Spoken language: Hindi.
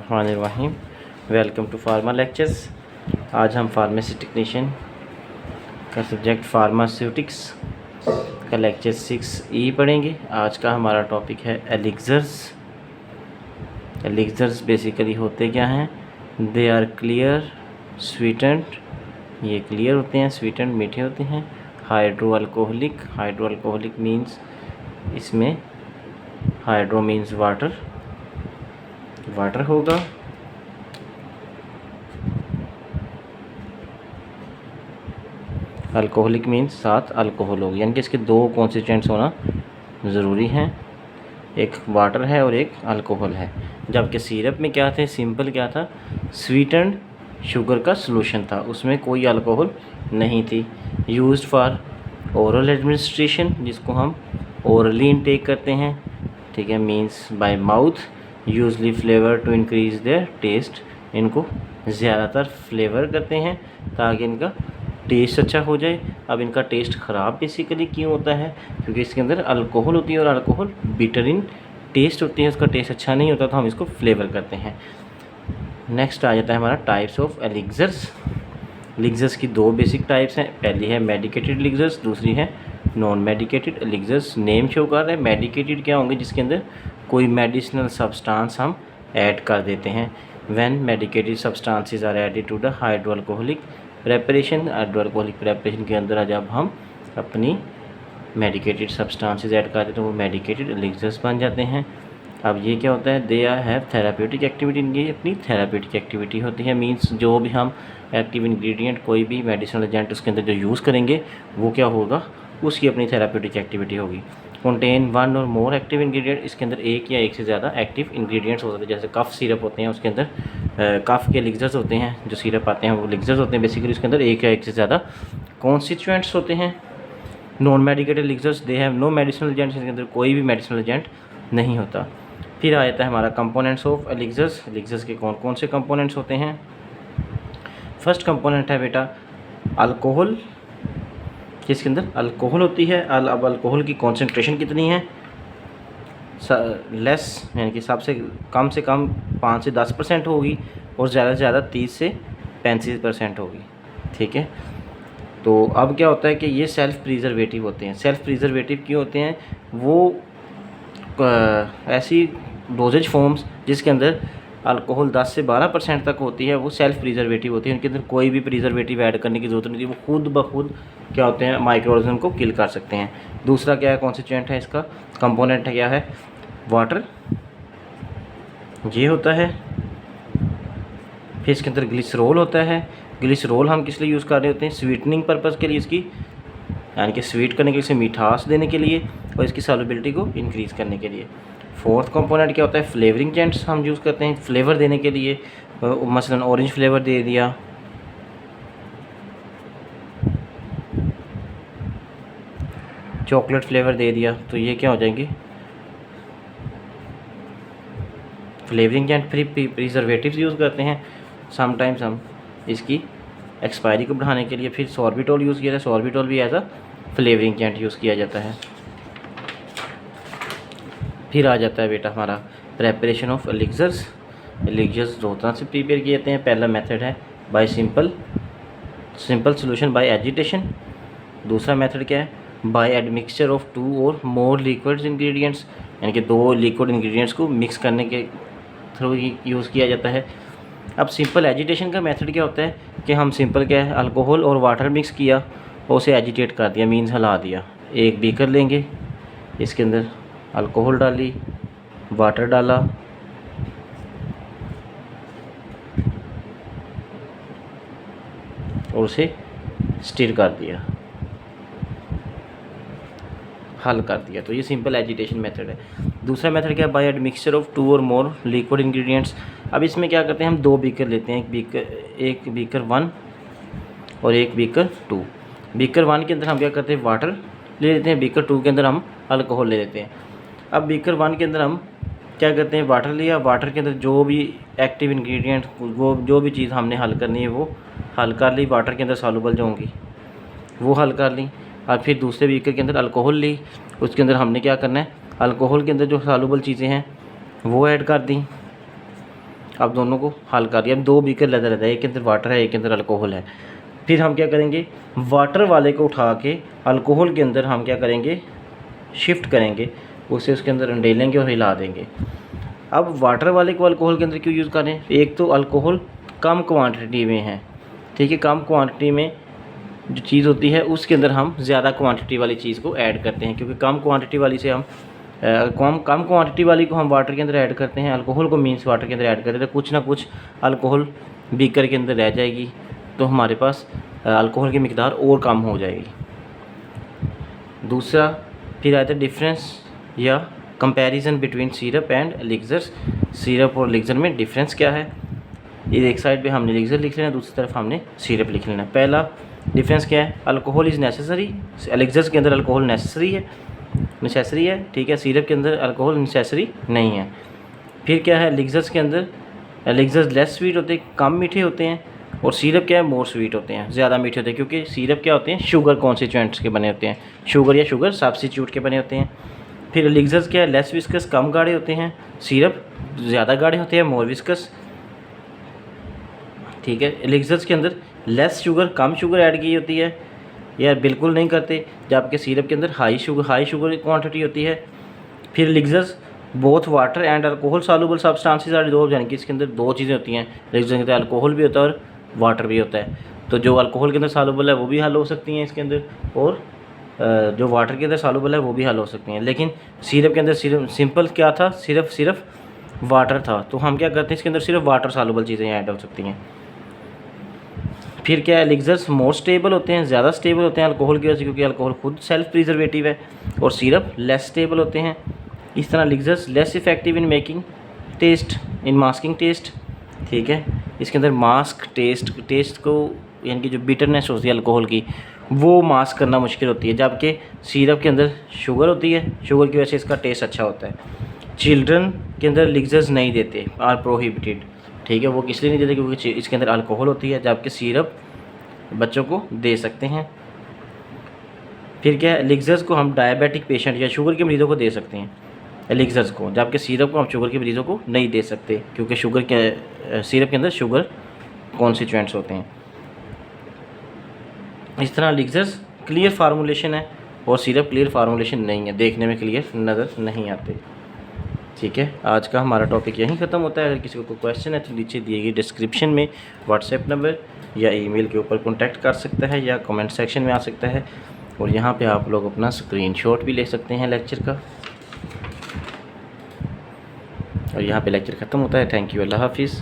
बिस्मिल्लाहिर्रहमानिर्रहीम। Welcome to pharma lectures. आज हम फार्मेसी टेक्नीशियन का सब्जेक्ट फार्मास्यूटिक्स का लेक्चर 6E पढ़ेंगे। आज का हमारा टॉपिक है एलिक्सर्स। एलिक्सर्स बेसिकली होते क्या हैं? दे आर क्लियर स्वीटेंड, ये क्लियर होते हैं, स्वीटेंड मीठे होते हैं। Hydro alcoholic, hydro alcoholic means इसमें हाइड्रो मीन्स वाटर, वाटर होगा। अल्कोहलिक मीन्स साथ अल्कोहल होगी, यानी कि इसके दो कॉन्स्टिट्यूएंट्स होना ज़रूरी हैं, एक वाटर है और एक अल्कोहल है। जबकि सिरप में क्या थे? सिंपल क्या था? स्वीटेंड शुगर का सॉल्यूशन था, उसमें कोई अल्कोहल नहीं थी। यूज्ड फॉर ओरल एडमिनिस्ट्रेशन, जिसको हम ओरली इनटेक करते हैं, ठीक है, means by mouth. Usually flavour to increase their taste, इनको ज़्यादातर फ्लेवर करते हैं ताकि इनका टेस्ट अच्छा हो जाए। अब इनका टेस्ट ख़राब बेसिकली क्यों होता है? क्योंकि इसके अंदर अल्कोहल होती है और अल्कोहल बिटर इन टेस्ट होती है, उसका टेस्ट अच्छा नहीं होता, तो हम इसको फ्लेवर करते हैं। नेक्स्ट आ जाता है हमारा टाइप्स ऑफ एलिक्सर्स। एलिक्सर्स की दो बेसिक टाइप्स हैं, पहली है मेडिकेटेड एलिक्सर्स, दूसरी है non medicated elixirs. Name show कर रहे हैं। मेडिकेटेड क्या होंगे? जिसके अंदर कोई मेडिसिनल सब्सटेंस हम ऐड कर देते हैं। When medicated substances are added to the hydro alcoholic preparation, hydro alcoholic preparation के अंदर जब हम अपनी मेडिकेटेड सब्सटेंसेस ऐड कर देते हैं तो वो मेडिकेटेड एलिक्सर्स बन जाते हैं। अब ये क्या होता है? They are have therapeutic activity, इनकी अपनी थेराप्यूटिक एक्टिविटी होती है। मीन्स जो भी हम एक्टिव इंग्रेडिएंट, कोई भी मेडिसिनल एजेंट उसके अंदर जो यूज़ करेंगे वो क्या होगा? उसकी अपनी थेराप्यूटिक एक्टिविटी होगी। कंटेन वन और मोर एक्टिव इंग्रेडिएंट, इसके अंदर एक या एक से ज़्यादा एक्टिव इंग्रेडिएंट्स होते हैं। जैसे कफ सिरप होते हैं, उसके अंदर कफ के एलिक्सर्स होते हैं, जो सिरप आते हैं वो एलिक्सर्स होते हैं। बेसिकली उसके अंदर एक या एक से ज़्यादा कॉन्स्टिट्यूएंट्स होते हैं। Non medicated elixirs, they have no medicinal agents, इसके अंदर कोई भी मेडिसिनल एजेंट नहीं होता। फिर आ जाता है हमारा कंपोनेंट्स ऑफ एलिक्सर्स। एलिक्सर्स के कौन कौन से कंपोनेंट्स होते हैं? फर्स्ट कंपोनेंट है बेटा अल्कोहल, जिसके अंदर अल्कोहल होती है। अब अल्कोहल की कॉन्सेंट्रेशन कितनी है? लेस, यानी कि सबसे कम 5 से 10% होगी और ज़्यादा से ज़्यादा 30 से 35% होगी, ठीक है। तो अब क्या होता है कि ये सेल्फ प्रिजर्वेटिव होते हैं। सेल्फ प्रिजर्वेटिव क्यों होते हैं? वो ऐसी डोजेज फॉर्म्स जिसके अंदर अल्कोहल 10 से 12% तक होती है, वो सेल्फ प्रिजर्वेटिव होती है। उनके अंदर कोई भी प्रिजर्वेटिव ऐड करने की ज़रूरत नहीं थी, वो खुद ब खुद क्या होते हैं? माइक्रो ऑर्गेनिज्म को किल कर सकते हैं। दूसरा क्या है? कॉन्स्टिट्यूएंट है इसका, कंपोनेंट है क्या है? वाटर, ये होता है। फिर इसके अंदर ग्लिसरॉल होता है। ग्लिसरॉल हम किस लिए यूज़ कर रहे होते हैं? स्वीटनिंग पर्पज़ के लिए, इसकी यानी कि स्वीट करने के लिए, इसे मिठास देने के लिए और इसकी सॉल्युबिलिटी को इंक्रीज़ करने के लिए। फोर्थ कंपोनेंट क्या होता है? फ्लेवरिंग एजेंट्स हम यूज़ करते हैं फ्लेवर देने के लिए। मसलन ऑरेंज फ्लेवर दे दिया, चॉकलेट फ्लेवर दे दिया, तो ये क्या हो जाएंगे? Flavouring agent. फिर प्रिजर्वेटिव्स यूज़ करते हैं समटाइम्स हम इसकी एक्सपायरी को बढ़ाने के लिए। फिर सॉर्बिटॉल यूज़ किया जाता है, सॉर्बिटॉल भी as a flavouring agent use किया जाता है। फिर आ जाता है बेटा हमारा प्रेपरेशन ऑफ एलिक्सर्स। एलिक्सर्स दो तरह से प्रिपेयर किए जाते हैं। पहला मेथड है bye simple solution bye agitation. दूसरा मेथड क्या है? बाय एडमिक्सचर ऑफ 2 और मोर लिक्विड इंग्रेडिएंट्स, यानी कि 2 लिक्विड इंग्रेडिएंट्स को मिक्स करने के थ्रू यूज़ किया जाता है। अब सिंपल एजिटेशन का मेथड क्या होता है कि हम सिंपल क्या है? अल्कोहल और वाटर मिक्स किया और उसे एजिटेट कर दिया, मीन्स हिला दिया। एक बीकर लेंगे, इसके अंदर अल्कोहल डाली, वाटर डाला, और उसे स्टिर कर दिया, हल कर दिया। तो ये सिंपल एजिटेशन मेथड है। दूसरा मेथड क्या है? बाय एडमिक्सचर ऑफ 2 और मोर लिक्विड इंग्रेडिएंट्स। अब इसमें क्या करते हैं? हम 2 बीकर लेते हैं, एक बीकर 1 और एक बीकर 2। बीकर 1 के अंदर हम क्या करते हैं? वाटर ले लेते हैं, बीकर 2 के अंदर हम अल्कोहल ले लेते हैं। अब बीकर 1 के अंदर हम क्या करते हैं? वाटर लिया, वाटर के अंदर जो भी एक्टिव इंग्रेडिएंट, वो जो भी चीज़ हमने हल करनी है वो हल कर ली, वाटर के अंदर सॉल्युबल जो होंगी वो हल कर ली। और फिर दूसरे बीकर के अंदर अल्कोहल ली, उसके अंदर हमने क्या करना है? अल्कोहल के अंदर जो सॉल्युबल चीज़ें हैं वो ऐड कर दी। अब दोनों को हल कर दिया। अब 2 बीकर लेदर रहता है, एक के अंदर वाटर है, एक के अंदर अल्कोहल है। फिर हम क्या करेंगे, वाटर वाले को उठा के अल्कोहल के अंदर हम क्या करेंगे, शिफ्ट करेंगे, उसे उसके अंदर अंडेलेंगे और हिला देंगे। अब वाटर वाले को अल्कोहल के अंदर क्यों यूज़ करें, एक तो अल्कोहल कम क्वांटिटी में है, ठीक है, कम क्वांटिटी में जो चीज़ होती है उसके अंदर हम ज़्यादा क्वांटिटी वाली चीज़ को ऐड करते हैं, क्योंकि कम क्वांटिटी वाली से हम कम क्वांटिटी वाली को हम वाटर के अंदर ऐड करते हैं, अल्कोहल को मीन्स वाटर के अंदर ऐड करते हैं, तो कुछ ना कुछ अल्कोहल बीकर के अंदर रह जाएगी, तो हमारे पास अल्कोहल की मिकदार और कम हो जाएगी। दूसरा फिर आता है डिफरेंस या comparison between syrup and elixirs. Syrup और एलिक्सर में डिफरेंस क्या है, ये एक साइड पे हमने एलिक्सर लिख लेना, दूसरी तरफ हमने सिरप लिख लेना। पहला डिफरेंस क्या है, अल्कोहल इज़ नेसेसरी, एलिक्सर्स के अंदर अल्कोहल नेसेसरी है, ठीक है, सिरप के अंदर अल्कोहल नेसेसरी नहीं है। फिर क्या है, एलिक्सर्स के अंदर एलिक्सर्स लेस स्वीट होते हैं, कम मीठे होते हैं, और सिरप क्या है, मोर स्वीट होते हैं, ज़्यादा मीठे होते हैं, क्योंकि सिरप क्या होते हैं, शुगर कॉन्स्टिट्यूएंट्स के बने होते हैं, शुगर या शुगर सब्स्टिट्यूट के बने होते हैं। फिर एलिक्सर्स क्या है, लेस विस्कस, कम गाढ़े होते हैं, सिरप ज़्यादा गाढ़े होते हैं, मोर विस्कस, ठीक है। एलिक्सर्स के अंदर लेस शुगर, कम शुगर ऐड की होती है या बिल्कुल नहीं करते, जबकि सिरप के अंदर हाई शुगर क्वांटिटी होती है। फिर elixirs both water and alcohol soluble substances are dissolved, यानी कि इसके अंदर 2 चीज़ें होती हैं, एलिक्सर के अंदर अल्कोहल भी होता है और वाटर भी होता है, तो जो अल्कोहल के अंदर सॉल्युबल है वो भी हल हो सकती हैं इसके अंदर, और जो वाटर के अंदर सॉल्युबल है वो भी हल हो सकती हैं। लेकिन सिरप के अंदर सिंपल क्या था, सिर्फ वाटर था, तो हम क्या करते हैं, इसके अंदर सिर्फ वाटर सॉल्युबल चीज़ें ऐड हो सकती हैं। फिर क्या है, एलिक्सर्स मोर स्टेबल होते हैं, ज़्यादा स्टेबल होते हैं अल्कोहल की वजह से, क्योंकि अल्कोहल खुद सेल्फ प्रिजर्वेटिव है, और सिरप लेस स्टेबल होते हैं। इस तरह elixirs less effective in making taste, in masking taste, ठीक है, इसके अंदर मास्क टेस्ट को, यानी कि जो बिटरनेस होती है अल्कोहल की, वो मास्क करना मुश्किल होती है, जबकि सिरप के अंदर शुगर होती है, शुगर की वजह से इसका टेस्ट अच्छा होता है। चिल्ड्रन के अंदर एलिक्सर्स नहीं देते, आर प्रोहिबिटेड, ठीक है, वो किस लिए नहीं देते, क्योंकि इसके अंदर अल्कोहल होती है, जबकि सिरप बच्चों को दे सकते हैं। फिर क्या है, एलिक्सर्स को हम डायबिटिक पेशेंट या शुगर के मरीज़ों को दे सकते हैं एलिक्सर्स को, जबकि सिरप को हम शुगर के मरीज़ों को नहीं दे सकते, क्योंकि सिरप के अंदर शुगर कॉन्स्टिट्यूएंट्स होते हैं। इस तरह एलिक्सर्स क्लियर फार्मूलेशन है और सिरप क्लियर फार्मूलेशन नहीं है, देखने में क्लियर नज़र नहीं आते, ठीक है। आज का हमारा टॉपिक यहीं ख़त्म होता है। अगर किसी को कोई क्वेश्चन है तो नीचे दिए गए डिस्क्रिप्शन में व्हाट्सएप नंबर या ईमेल के ऊपर कॉन्टैक्ट कर सकता है, या कमेंट सेक्शन में आ सकता है, और यहाँ पे आप लोग अपना स्क्रीनशॉट भी ले सकते हैं लेक्चर का। और यहाँ पे लेक्चर ख़त्म होता है। थैंक यू, अल्लाह हाफिज़।